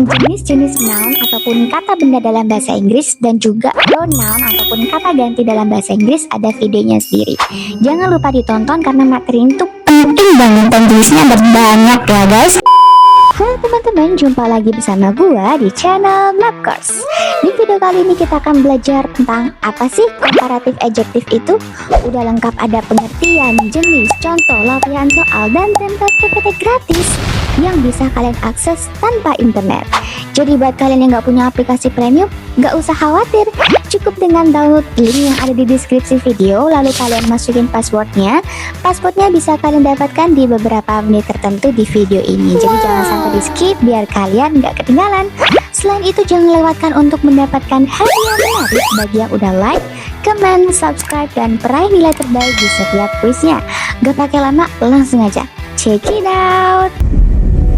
Jenis-jenis noun ataupun kata benda dalam bahasa Inggris dan juga pronoun ataupun kata ganti dalam bahasa Inggris ada videonya sendiri. Jangan lupa ditonton karena materi itu penting banget dan tulisnya berbanyak ya guys. Halo teman-teman, jumpa lagi bersama gua di channel Lab Course. Di video kali ini kita akan belajar tentang apa sih komparatif adjektif itu. Udah lengkap ada pengertian, jenis, contoh, latihan soal, dan template PPT gratis yang bisa kalian akses tanpa internet. Jadi buat kalian yang gak punya aplikasi premium, gak usah khawatir. Cukup dengan download link yang ada di deskripsi video, lalu kalian masukin passwordnya. Passwordnya bisa kalian dapatkan di beberapa menit tertentu di video ini. Jadi jangan sampai di skip biar kalian gak ketinggalan. Selain itu jangan lewatkan untuk mendapatkan hadiah menarik bagi yang udah like, comment, subscribe, dan peraih nilai terbaik di setiap kuisnya. Gak pakai lama, langsung aja check it out.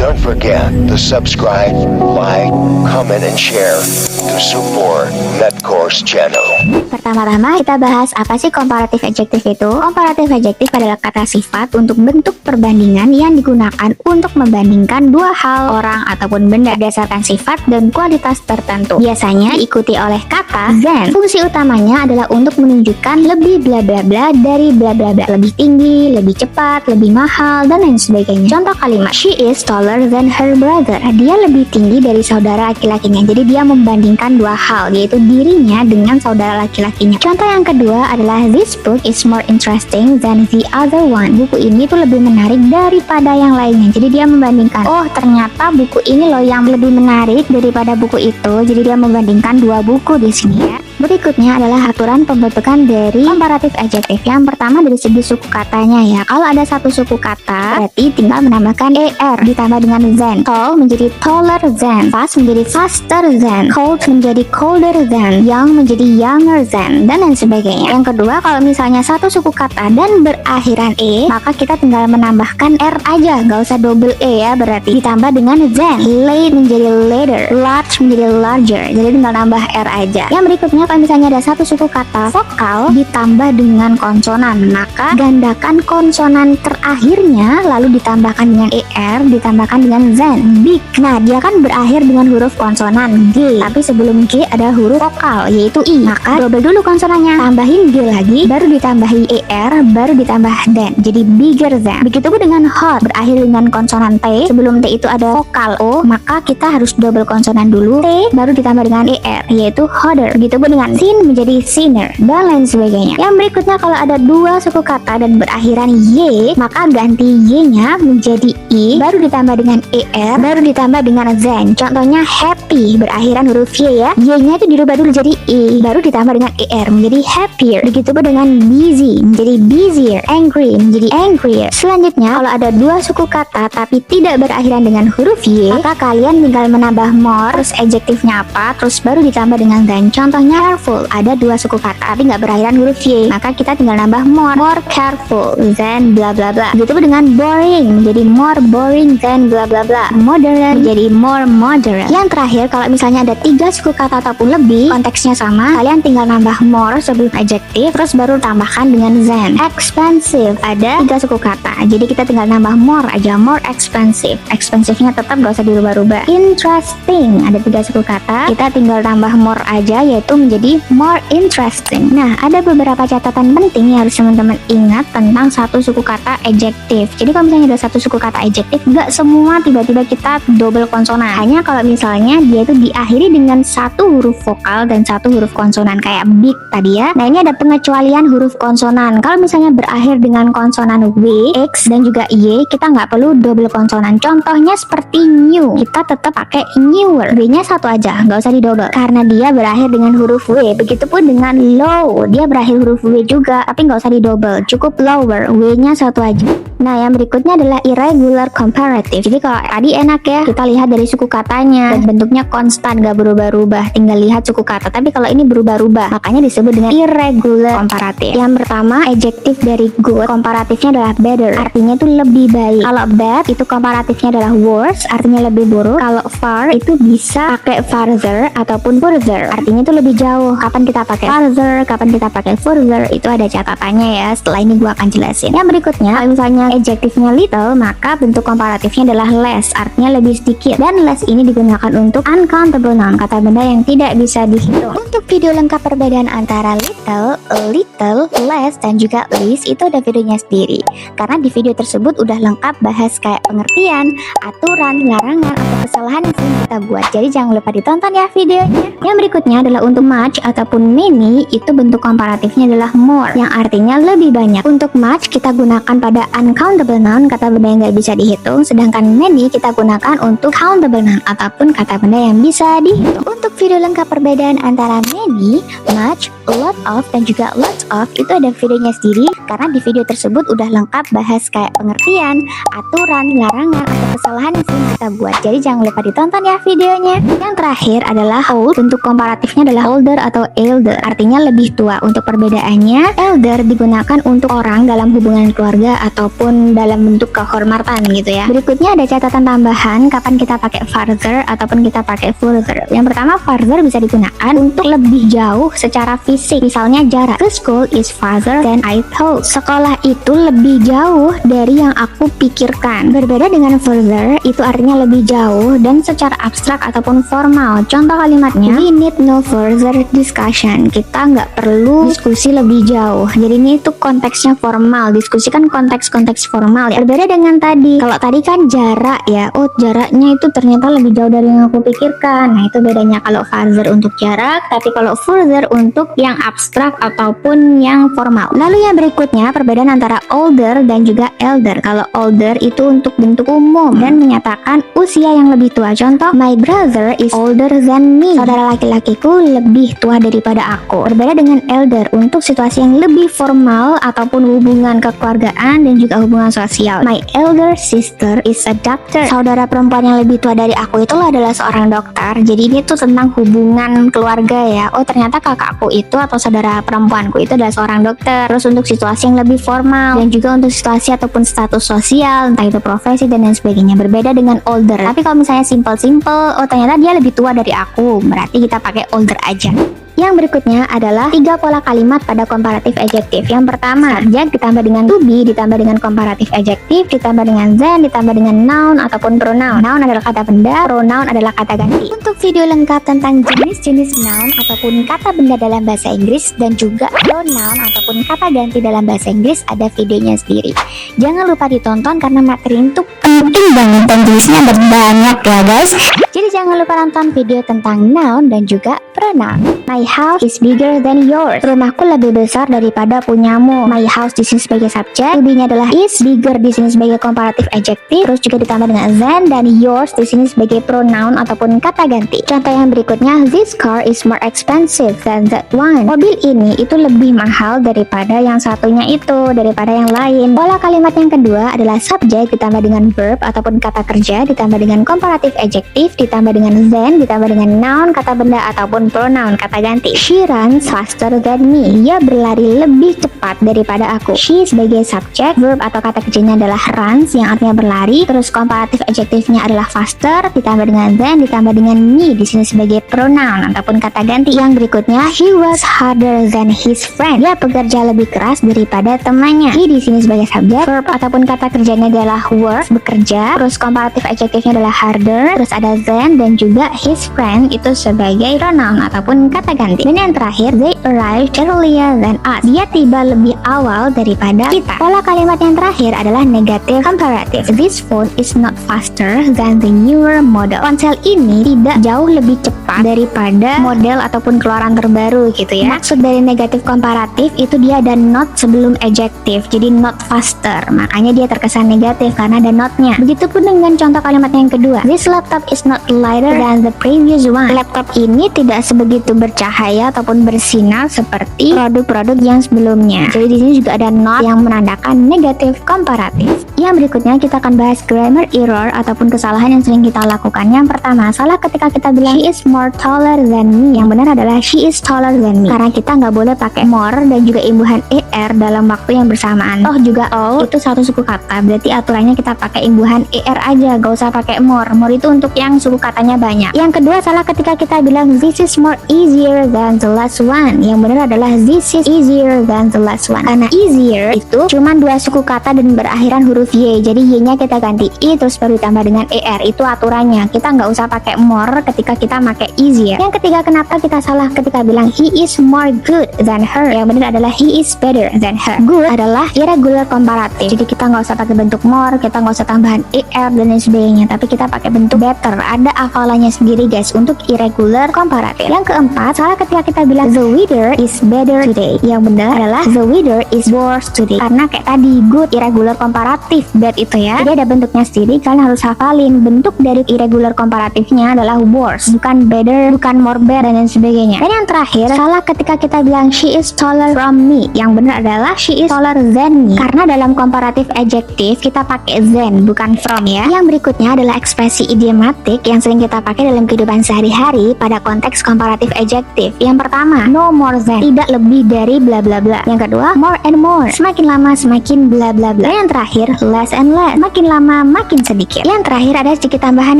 Don't forget to subscribe, like, comment, and share to support NetCourse channel. Pertama-tama kita bahas apa sih komparatif adjektif itu. Komparatif adjektif adalah kata sifat untuk bentuk perbandingan yang digunakan untuk membandingkan dua hal, orang, ataupun benda berdasarkan sifat dan kualitas tertentu. Biasanya diikuti oleh kata than. Fungsi utamanya adalah untuk menunjukkan lebih bla bla bla dari bla bla bla, lebih tinggi, lebih cepat, lebih mahal, dan lain sebagainya. Contoh kalimat, she is taller than her brother. Dia lebih tinggi dari saudara laki-lakinya. Jadi dia membandingkan dua hal, yaitu dirinya dengan saudara laki-lakinya. Contoh yang kedua adalah this book is more interesting than the other one. Buku ini tuh lebih menarik daripada yang lainnya. Jadi dia membandingkan, oh ternyata buku ini loh yang lebih menarik daripada buku itu. Jadi dia membandingkan dua buku di sini ya. Berikutnya adalah aturan pembentukan dari komparatif adjektif. Yang pertama dari segi suku katanya ya. Kalau ada satu suku kata, berarti tinggal menambahkan er ditambah dengan than. Tall menjadi taller than, fast menjadi faster than, cold menjadi colder than, young menjadi younger than, dan lain sebagainya. Yang kedua, kalau misalnya satu suku kata dan berakhiran maka kita tinggal menambahkan r aja, gak usah double ya, berarti ditambah dengan than. Late menjadi later, large menjadi larger, jadi tinggal nambah r aja. Yang berikutnya, kalau misalnya ada satu suku kata vokal ditambah dengan konsonan, maka gandakan konsonan terakhirnya lalu ditambahkan dengan er, ditambahkan dengan than. Big, nah dia kan berakhir dengan huruf konsonan G, tapi sebelum G ada huruf vokal yaitu I, maka double dulu konsonannya, tambahin G lagi, baru ditambahi er, baru ditambah than, jadi bigger than. Begitupun dengan hot, berakhir dengan konsonan T, sebelum T itu ada vokal O, maka kita harus double konsonan dulu, T baru ditambah dengan er, yaitu hotter. Begitupun dengan thin menjadi thinner, dan lain sebagainya. Yang berikutnya, kalau ada dua suku kata dan berakhiran Y, maka ganti Y-nya menjadi I, baru ditambah dengan er, baru ditambah dengan than. Contohnya happy, berakhiran huruf Y ya, Y-nya itu dirubah dulu jadi I, baru ditambah dengan er menjadi happier. Begitupun dengan busy menjadi busier, angry menjadi angrier. Selanjutnya, kalau ada dua suku kata tapi tidak berakhiran dengan huruf Y, maka kalian tinggal menambah more, terus adjektifnya apa, terus baru ditambah dengan than. Contohnya careful, ada dua suku kata tapi nggak berakhiran huruf Y, maka kita tinggal nambah more careful than bla bla bla. Begitupun dengan boring menjadi more boring than bla bla bla. Moderate menjadi more moderate. Yang terakhir, kalau misalnya ada tiga suku kata ataupun lebih, konteksnya sama, kalian tinggal nambah more sebelum adjektif, terus baru tambahkan dengan than. Expensive, ada tiga suku kata, jadi kita tinggal nambah more aja, more expensive. Expensive-nya tetap gak usah dirubah-rubah. Interesting, ada tiga suku kata, kita tinggal tambah more aja, yaitu menjadi more interesting. Nah, ada beberapa catatan penting yang harus teman-teman ingat tentang satu suku kata adjektif. Jadi kalau misalnya ada satu suku kata adjektif, gak semua tiba-tiba kita double konsonan. Hanya kalau misalnya dia itu diakhiri dengan satu huruf vokal dan satu huruf konsonan kayak big tadi ya. Nah, ini ada pengecualian huruf konsonan. Kalau misalnya berakhir dengan konsonan W, X, dan juga Y, kita nggak perlu double konsonan. Contohnya seperti new, kita tetap pakai newer. W-nya satu aja, nggak usah didouble karena dia berakhir dengan huruf W. Begitupun dengan low, dia berakhir huruf W juga, tapi nggak usah didouble, cukup lower, W-nya satu aja. Nah, yang berikutnya adalah irregular comparative. Jadi kalau tadi enak ya, kita lihat dari suku katanya dan bentuknya konstan, gak berubah-ubah, tinggal lihat suku kata. Tapi kalau ini berubah-ubah, makanya disebut dengan irregular comparative. Yang pertama, adjektif dari good, komparatifnya adalah better, artinya itu lebih baik. Kalau bad, itu komparatifnya adalah worse, artinya lebih buruk. Kalau far, itu bisa pakai farther ataupun further, artinya itu lebih jauh. Kapan kita pakai farther, kapan kita pakai further, itu ada catatannya ya. setelah ini gue akan jelasin. Yang berikutnya, kalau misalnya adjektifnya little, maka bentuk komparatifnya adalah less, artinya lebih sedikit. Dan less ini digunakan untuk uncountable noun, kata benda yang tidak bisa dihitung. Untuk video lengkap perbedaan antara little, less, dan juga least itu ada videonya sendiri. Karena di video tersebut udah lengkap bahas kayak pengertian, aturan, larangan, atau kesalahan yang sering kita buat. Jadi jangan lupa ditonton ya videonya. Yang berikutnya adalah untuk much ataupun many, itu bentuk komparatifnya adalah more, yang artinya lebih banyak. Untuk much kita gunakan pada uncountable noun, kata benda yang nggak bisa dihitung, sedangkan many kita gunakan untuk countable noun ataupun kata benda yang bisa dihitung. Untuk video lengkap perbedaan antara many, much, lot of, dan juga lots of itu ada videonya sendiri, karena di video tersebut udah lengkap bahas kayak pengertian, aturan, larangan, atau kesalahan yang sering kita buat. Jadi jangan lupa ditonton ya videonya. Yang terakhir adalah old, bentuk komparatifnya adalah older atau elder, artinya lebih tua. Untuk perbedaannya, elder digunakan untuk orang dalam hubungan keluarga ataupun dalam bentuk kehormatan gitu ya. Berikutnya ada catatan tambahan kapan kita pakai farther ataupun kita pakai further. Yang pertama, farther bisa digunakan untuk lebih jauh secara fisik, misalnya jarak. The school is farther than I thought. Sekolah itu lebih jauh dari yang aku pikirkan. Berbeda dengan further, itu artinya lebih jauh dan secara abstrak ataupun formal. Contoh kalimatnya, we need no further discussion. Kita nggak perlu diskusi lebih jauh. Jadi ini tuh konteksnya formal. Diskusi kan konteks-konteks formal ya. Berbeda dengan tadi. Kalau tadi kan jarak ya. Oh, jaraknya itu ternyata lebih jauh dari yang aku pikirkan. Nah, itu bedanya kalau farther untuk jarak, tapi kalau further untuk yang abstrak ataupun yang formal. Lalu yang berikutnya, perbedaan antara older dan juga elder. Kalau older itu untuk bentuk umum dan menyatakan usia yang lebih tua. Contoh, my brother is older than me. Saudara laki-lakiku lebih tua daripada aku. Berbeda dengan elder untuk situasi yang lebih formal ataupun hubungan kekeluargaan dan juga hubungan sosial. My elder sister is a doctor. Saudara perempuan yang lebih tua dari aku itu adalah seorang dokter. Jadi ini tuh tentang hubungan keluarga ya. Oh, ternyata kakakku itu atau saudara perempuanku itu adalah seorang dokter. Terus untuk situasi yang lebih formal dan juga untuk situasi ataupun status sosial, entah itu profesi dan lain sebagainya. Berbeda dengan older. Tapi kalau misalnya simple, oh ternyata dia lebih tua dari aku, berarti kita pakai older aja. Yang berikutnya adalah 3 pola kalimat pada komparatif adjektif. Yang pertama, subjek ditambah dengan to be, ditambah dengan komparatif adjektif, ditambah dengan than, ditambah dengan noun ataupun pronoun. Noun adalah kata benda, pronoun adalah kata ganti. Untuk video lengkap tentang jenis-jenis noun ataupun kata benda dalam bahasa Inggris dan juga pronoun ataupun kata ganti dalam bahasa Inggris ada videonya sendiri. Jangan lupa ditonton karena materi itu penting banget dan tulisnya banyak ya guys. Jadi jangan lupa nonton video tentang noun dan juga pronoun. My house is bigger than yours. Rumahku lebih besar daripada punyamu. My house di sini sebagai subjek, to be-nya adalah is, bigger di sini sebagai komparatif adjektif, terus juga ditambah dengan than, dan yours di sini sebagai pronoun ataupun kata ganti. Contoh yang berikutnya, this car is more expensive than that one. Mobil ini itu lebih mahal daripada yang satunya itu, daripada yang lain. Pola kalimat yang kedua adalah subjek ditambah dengan verb ataupun kata kerja, ditambah dengan komparatif adjektif, ditambah dengan than, ditambah dengan noun, kata benda ataupun pronoun, kata ganti. She runs faster than me. Ia berlari lebih cepat daripada aku. She sebagai subjek, verb atau kata kerjanya adalah runs yang artinya berlari. Terus komparatif adjektifnya adalah faster, ditambah dengan than, ditambah dengan me di sini sebagai pronoun ataupun kata ganti. Yang berikutnya, he was harder than his friend. Dia bekerja lebih keras daripada temannya. He di sini sebagai subjek, verb ataupun kata kerjanya adalah work, bekerja. Terus komparatif adjektifnya adalah harder. Terus ada than dan juga his friend itu sebagai pronoun ataupun kata ganti. Dan yang terakhir, they arrived earlier than us. Dia tiba lebih awal daripada kita. Pola kalimat yang terakhir adalah negative comparative. This phone is not faster than the newer model. Ponsel ini tidak jauh lebih cepat daripada model ataupun keluaran terbaru gitu ya. Maksud dari negatif komparatif itu dia ada not sebelum adjektif. Jadi not faster. Makanya dia terkesan negatif karena ada notnya. Begitupun dengan contoh kalimat yang kedua. This laptop is not lighter than the previous one. Laptop ini tidak sebegitu bercahaya ataupun bersinar seperti produk-produk yang sebelumnya. Jadi di sini juga ada not yang menandakan negatif komparatif. Yang berikutnya kita akan bahas grammar error ataupun kesalahan yang sering kita lakukan. Yang pertama, salah ketika kita bilang she is more taller than me. Yang benar adalah she is taller than me, karena kita nggak boleh pakai more dan juga imbuhan er dalam waktu yang bersamaan. Toh juga all itu satu suku kata, berarti aturannya kita pakai imbuhan er aja, gak usah pakai more. More itu untuk yang suku katanya banyak. Yang kedua, salah ketika kita bilang this is more easier than the last one. Yang benar adalah this is easier than the last one, karena easier itu cuma dua suku kata dan berakhiran huruf y, jadi y-nya kita ganti i terus baru ditambah dengan er. Itu aturannya, kita nggak usah pakai more ketika kita pakai easier. Yang ketiga, kenapa kita salah ketika bilang he is more good than her. Yang benar adalah he is better than her. Good adalah irregular komparatif, jadi kita nggak usah pakai bentuk more, kita nggak usah tambahan er dan lain sebagainya, tapi kita pakai bentuk better. Ada hafalannya sendiri guys untuk irregular komparatif. Yang keempat, salah ketika kita bilang the weather is better today. Yang benar adalah the weather is worse today, karena kayak tadi good irregular komparatif, bad itu ya, jadi ada bentuknya sendiri. Kalian harus hafalin bentuk dari irregular komparatifnya adalah worse, bukan better, bukan more bad dan lain sebagainya. Dan yang terakhir, salah ketika kita bilang she is taller from me. Yang benar adalah she is taller than me, karena dalam komparatif adjektif kita pakai than bukan from ya. Yang berikutnya adalah ekspresi idiomatik yang sering kita pakai dalam kehidupan sehari-hari pada konteks komparatif adjektif. Yang pertama, no more than, tidak lebih dari bla bla bla. Yang kedua, more and more, semakin lama semakin bla bla bla. Yang terakhir, less and less, makin lama makin sedikit. Yang terakhir ada sedikit tambahan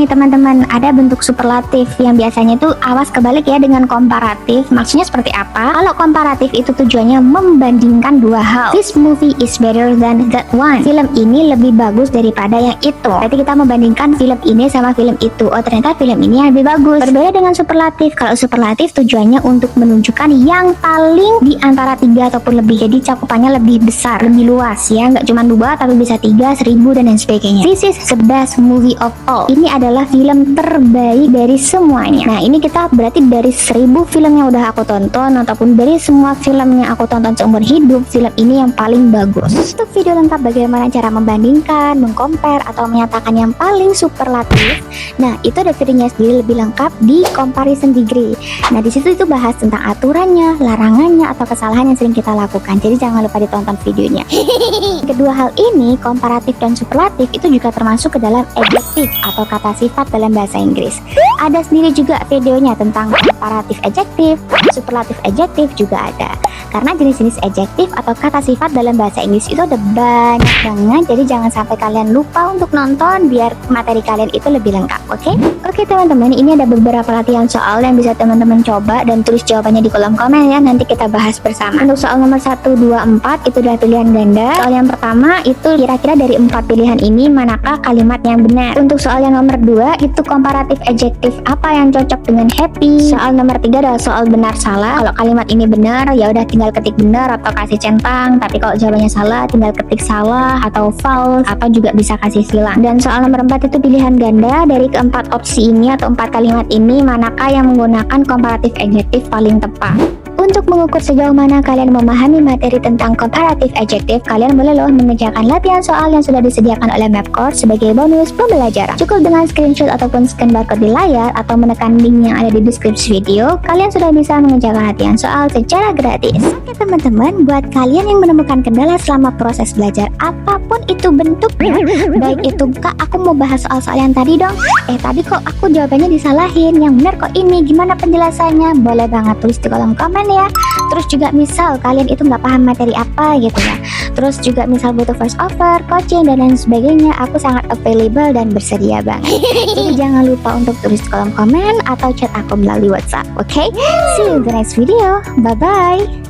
nih teman-teman, ada bentuk superlatif yang biasanya tuh awas kebalik ya dengan komparatif. Maksudnya seperti apa? Kalau komparatif itu tujuannya membandingkan dua hal. This movie is better than that one. Film ini lebih bagus daripada yang itu. Berarti kita membandingkan film ini sama film itu. Oh, ternyata film ini yang lebih bagus. Berbeda dengan superlatif. Kalau superlatif tujuannya untuk menunjukkan yang paling di antara tiga ataupun lebih. Jadi cakupannya lebih besar, lebih luas ya. Nggak cuma dua tapi bisa 3, 1000 dan lain sebagainya. This is the best movie of all. Ini adalah film terbaik dari semuanya. Nah, ini kita berarti dari 1000 film yang udah aku tonton ataupun dari semua film yang aku tonton seumur hidup, film ini yang paling bagus. Untuk video lengkap bagaimana cara membandingkan, mengcompare atau menyatakan yang paling superlatif, nah itu ada videonya sendiri lebih lengkap di comparison degree. Nah, di situ itu bahas tentang aturannya, larangannya atau kesalahan yang sering kita lakukan. Jadi jangan lupa ditonton videonya. Kedua hal ini, komparatif dan superlatif, itu juga termasuk ke dalam adjektif atau kata sifat dalam bahasa Inggris. Ada sendiri juga videonya tentang komparatif adjektif, superlatif adjektif juga ada. Karena jenis-jenis adjektif atau kata sifat dalam bahasa Inggris itu ada banyak banget. Jadi jangan sampai kalian lupa untuk nonton biar materi kalian itu lebih lengkap. Oke? Oke teman-teman, ini ada beberapa latihan soal yang bisa teman-teman coba dan tulis jawabannya di kolom komen ya. Nanti kita bahas bersama. Untuk soal nomor 1, 2, 4 itu udah pilihan ganda. Soal yang pertama itu kira-kira dari 4 pilihan ini manakah kalimat yang benar. Untuk soal yang nomor 2 itu komparatif adjektif apa yang cocok dengan happy. Soal nomor 3 adalah soal benar salah. Kalau kalimat ini benar ya udah tinggal ketik benar atau kasih centang. Tapi kalau jawabannya salah tinggal ketik salah atau false atau juga bisa kasih silang. Dan soal nomor 4 itu pilihan ganda. Dari keempat opsi ini atau 4 kalimat ini manakah yang menggunakan komparatif adjektif paling tepat. Untuk mengukur sejauh mana kalian memahami materi tentang comparative adjective, kalian boleh loh mengerjakan latihan soal yang sudah disediakan oleh Mapcourse sebagai bonus pembelajaran. Cukup dengan screenshot ataupun scan barcode di layar atau menekan link yang ada di deskripsi video, kalian sudah bisa mengerjakan latihan soal secara gratis. Oke teman-teman, buat kalian yang menemukan kendala selama proses belajar apapun itu bentuknya, baik itu Kak, aku mau bahas soal-soal yang tadi dong. Tadi kok aku jawabannya disalahin, yang benar kok ini, gimana penjelasannya? Boleh banget tulis di kolom komen ya. Terus juga misal kalian itu nggak paham materi apa gitu ya, terus juga misal butuh voice over, coaching dan lain sebagainya, aku sangat available dan bersedia banget. Jadi jangan lupa untuk tulis di kolom komen atau chat aku melalui WhatsApp. Oke, see you in the next video. Bye bye.